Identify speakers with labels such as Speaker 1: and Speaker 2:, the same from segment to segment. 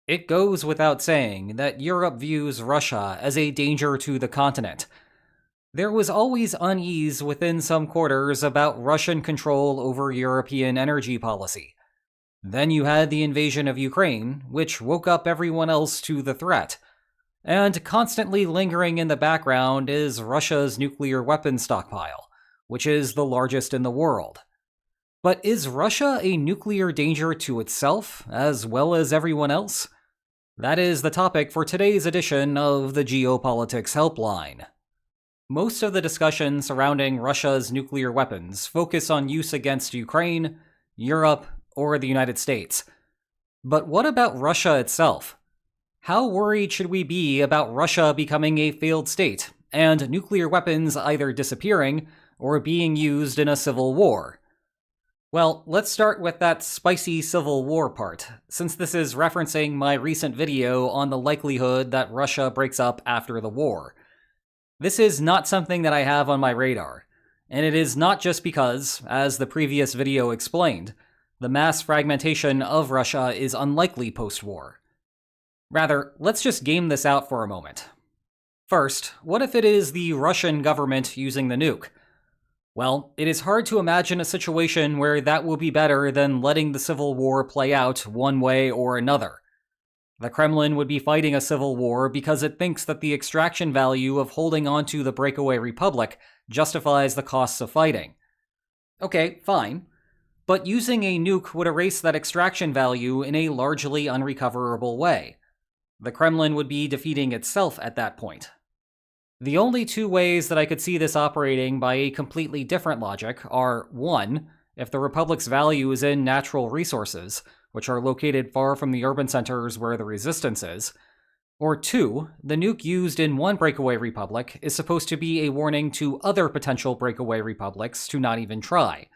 Speaker 1: It goes without saying that Europe views Russia as a danger to the continent. There was always unease within some quarters about Russian control over European energy policy. Then you had the invasion of Ukraine, which woke up everyone else to the threat. And constantly lingering in the background is Russia's nuclear weapons stockpile, which is the largest in the world. But is Russia a nuclear danger to itself, as well as everyone else? That is the topic for today's edition of the Geopolitics HelpLINE. Most of the discussion surrounding Russia's nuclear weapons focus on use against Ukraine, Europe, or the United States. But what about Russia itself? How worried should we be about Russia becoming a failed state, and nuclear weapons either disappearing or being used in a civil war? Well, let's start with that spicy civil war part, since this is referencing my recent video on the likelihood that Russia breaks up after the war. This is not something that I have on my radar, and it is not just because, as the previous video explained, the mass fragmentation of Russia is unlikely post-war. Rather, let's just game this out for a moment. First, what if it is the Russian government using the nuke? Well, it is hard to imagine a situation where that will be better than letting the civil war play out one way or another. The Kremlin would be fighting a civil war because it thinks that the extraction value of holding onto the breakaway republic justifies the costs of fighting. Okay, fine. But using a nuke would erase that extraction value in a largely unrecoverable way. The Kremlin would be defeating itself at that point. The only two ways that I could see this operating by a completely different logic are 1. If the Republic's value is in natural resources, which are located far from the urban centers where the resistance is, or 2. The nuke used in one breakaway republic is supposed to be a warning to other potential breakaway republics to not even try.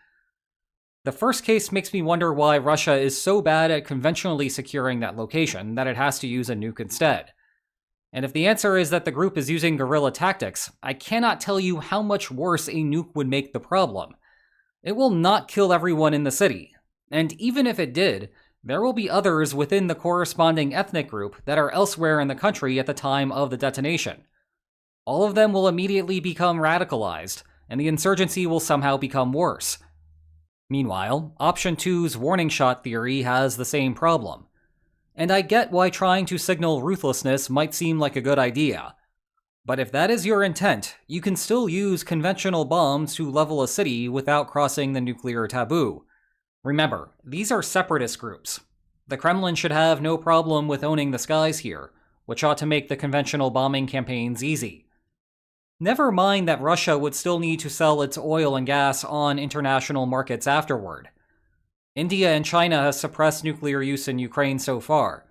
Speaker 1: The first case makes me wonder why Russia is so bad at conventionally securing that location that it has to use a nuke instead. And if the answer is that the group is using guerrilla tactics, I cannot tell you how much worse a nuke would make the problem. It will not kill everyone in the city, and even if it did, there will be others within the corresponding ethnic group that are elsewhere in the country at the time of the detonation. All of them will immediately become radicalized, and the insurgency will somehow become worse. Meanwhile, Option 2's warning shot theory has the same problem. And I get why trying to signal ruthlessness might seem like a good idea. But if that is your intent, you can still use conventional bombs to level a city without crossing the nuclear taboo. Remember, these are separatist groups. The Kremlin should have no problem with owning the skies here, which ought to make the conventional bombing campaigns easy. Never mind that Russia would still need to sell its oil and gas on international markets afterward. India and China have suppressed nuclear use in Ukraine so far,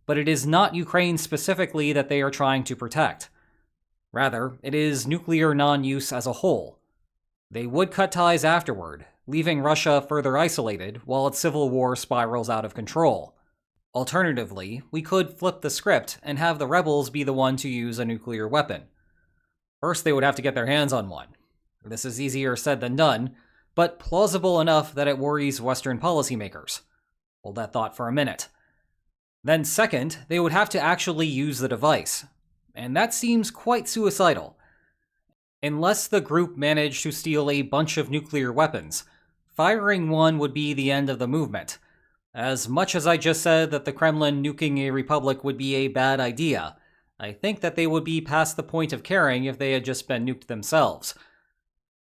Speaker 1: but it is not Ukraine specifically that they are trying to protect. Rather, it is nuclear non-use as a whole. They would cut ties afterward, leaving Russia further isolated while its civil war spirals out of control. Alternatively, we could flip the script and have the rebels be the one to use a nuclear weapon. First, they would have to get their hands on one. This is easier said than done, but plausible enough that it worries Western policymakers. Hold that thought for a minute. Then second, they would have to actually use the device. And that seems quite suicidal. Unless the group managed to steal a bunch of nuclear weapons, firing one would be the end of the movement. As much as I just said that the Kremlin nuking a republic would be a bad idea, I think that they would be past the point of caring if they had just been nuked themselves.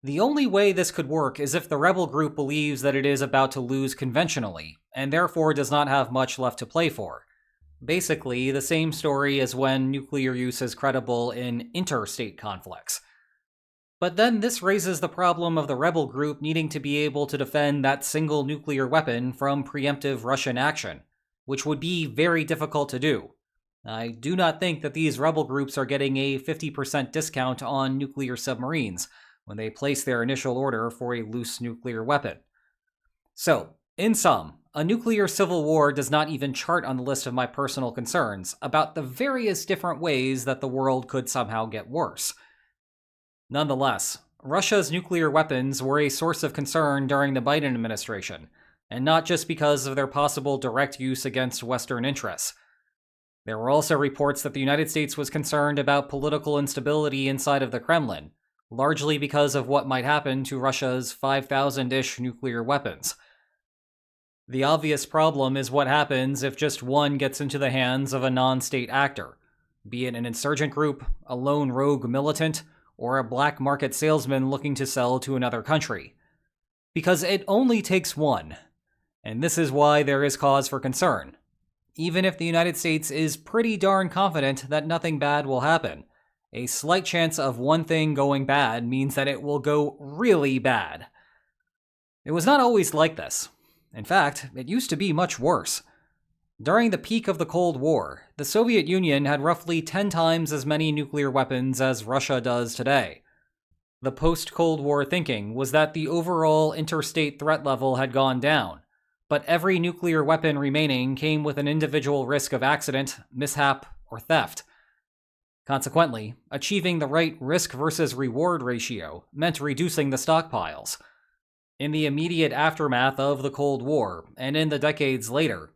Speaker 1: The only way this could work is if the rebel group believes that it is about to lose conventionally, and therefore does not have much left to play for. Basically, the same story as when nuclear use is credible in interstate conflicts. But then this raises the problem of the rebel group needing to be able to defend that single nuclear weapon from preemptive Russian action, which would be very difficult to do. I do not think that these rebel groups are getting a 50% discount on nuclear submarines when they place their initial order for a loose nuclear weapon. So, in sum, a nuclear civil war does not even chart on the list of my personal concerns about the various different ways that the world could somehow get worse. Nonetheless, Russia's nuclear weapons were a source of concern during the Biden administration, and not just because of their possible direct use against Western interests. There were also reports that the United States was concerned about political instability inside of the Kremlin, largely because of what might happen to Russia's 5,000-ish nuclear weapons. The obvious problem is what happens if just one gets into the hands of a non-state actor, be it an insurgent group, a lone rogue militant, or a black market salesman looking to sell to another country. Because it only takes one, and this is why there is cause for concern. Even if the United States is pretty darn confident that nothing bad will happen, a slight chance of one thing going bad means that it will go really bad. It was not always like this. In fact, it used to be much worse. During the peak of the Cold War, the Soviet Union had roughly 10 times as many nuclear weapons as Russia does today. The post-Cold War thinking was that the overall interstate threat level had gone down, but every nuclear weapon remaining came with an individual risk of accident, mishap, or theft. Consequently, achieving the right risk versus reward ratio meant reducing the stockpiles. In the immediate aftermath of the Cold War, and in the decades later,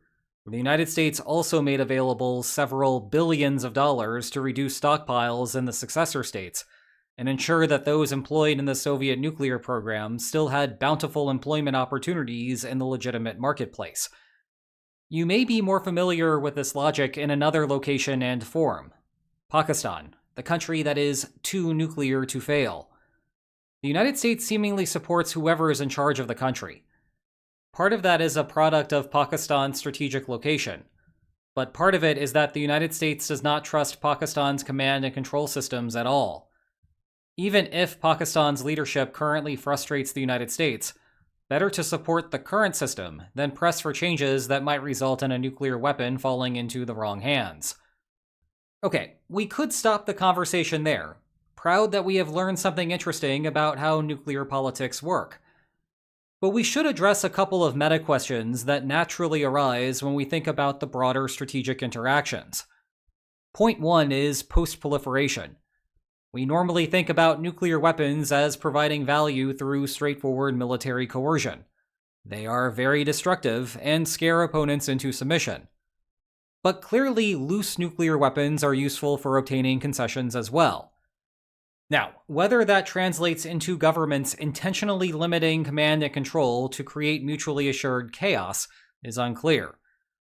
Speaker 1: the United States also made available several billions of dollars to reduce stockpiles in the successor states and ensure that those employed in the Soviet nuclear program still had bountiful employment opportunities in the legitimate marketplace. You may be more familiar with this logic in another location and form: Pakistan, the country that is too nuclear to fail. The United States seemingly supports whoever is in charge of the country. Part of that is a product of Pakistan's strategic location, but part of it is that the United States does not trust Pakistan's command and control systems at all. Even if Pakistan's leadership currently frustrates the United States, better to support the current system than press for changes that might result in a nuclear weapon falling into the wrong hands. Okay, we could stop the conversation there, proud that we have learned something interesting about how nuclear politics work. But we should address a couple of meta questions that naturally arise when we think about the broader strategic interactions. Point 1 is post-proliferation. We normally think about nuclear weapons as providing value through straightforward military coercion. They are very destructive and scare opponents into submission. But clearly, loose nuclear weapons are useful for obtaining concessions as well. Now, whether that translates into governments intentionally limiting command and control to create mutually assured chaos is unclear,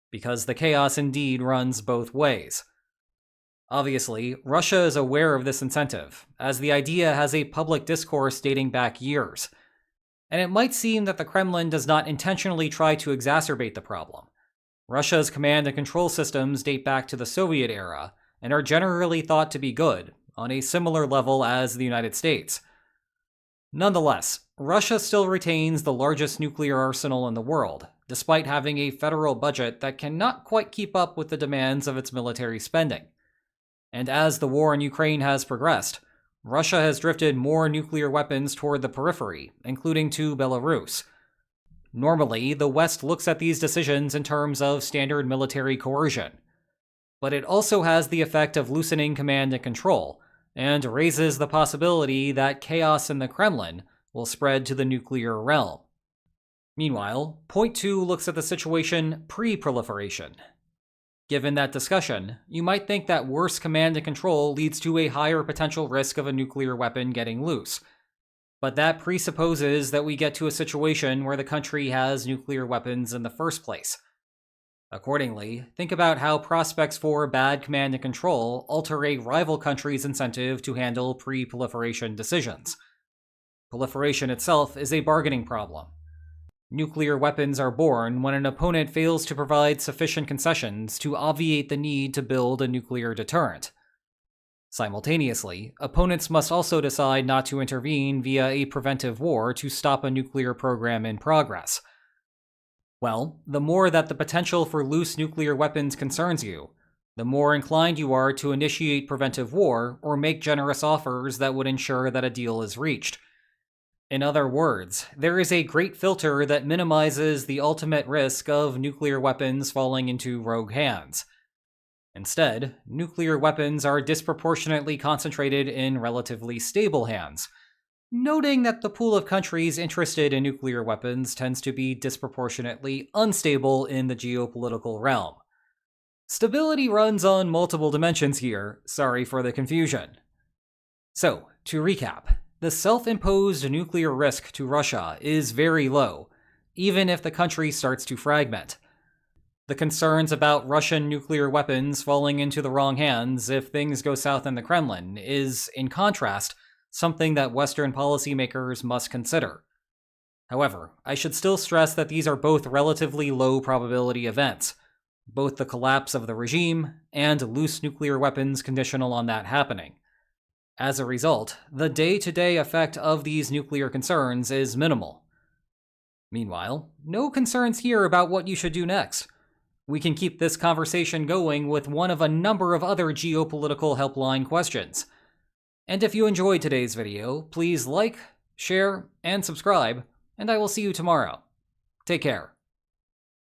Speaker 1: because the chaos indeed runs both ways. Obviously, Russia is aware of this incentive, as the idea has a public discourse dating back years. And it might seem that the Kremlin does not intentionally try to exacerbate the problem. Russia's command and control systems date back to the Soviet era and are generally thought to be good, on a similar level as the United States. Nonetheless, Russia still retains the largest nuclear arsenal in the world, despite having a federal budget that cannot quite keep up with the demands of its military spending. And as the war in Ukraine has progressed, Russia has drifted more nuclear weapons toward the periphery, including to Belarus. Normally, the West looks at these decisions in terms of standard military coercion, but it also has the effect of loosening command and control, and raises the possibility that chaos in the Kremlin will spread to the nuclear realm. Meanwhile, point 2 looks at the situation pre-proliferation. Given that discussion, you might think that worse command and control leads to a higher potential risk of a nuclear weapon getting loose. But that presupposes that we get to a situation where the country has nuclear weapons in the first place. Accordingly, think about how prospects for bad command and control alter a rival country's incentive to handle pre-proliferation decisions. Proliferation itself is a bargaining problem. Nuclear weapons are born when an opponent fails to provide sufficient concessions to obviate the need to build a nuclear deterrent. Simultaneously, opponents must also decide not to intervene via a preventive war to stop a nuclear program in progress. Well, the more that the potential for loose nuclear weapons concerns you, the more inclined you are to initiate preventive war or make generous offers that would ensure that a deal is reached. In other words, there is a great filter that minimizes the ultimate risk of nuclear weapons falling into rogue hands. Instead, nuclear weapons are disproportionately concentrated in relatively stable hands, noting that the pool of countries interested in nuclear weapons tends to be disproportionately unstable in the geopolitical realm. Stability runs on multiple dimensions here, sorry for the confusion. So, to recap, the self-imposed nuclear risk to Russia is very low, even if the country starts to fragment. The concerns about Russian nuclear weapons falling into the wrong hands if things go south in the Kremlin is, in contrast, something that Western policymakers must consider. However, I should still stress that these are both relatively low probability events, both the collapse of the regime and loose nuclear weapons conditional on that happening. As a result, the day-to-day effect of these nuclear concerns is minimal. Meanwhile, no concerns here about what you should do next. We can keep this conversation going with one of a number of other geopolitical helpline questions. And if you enjoyed today's video, please like, share, and subscribe, and I will see you tomorrow. Take care.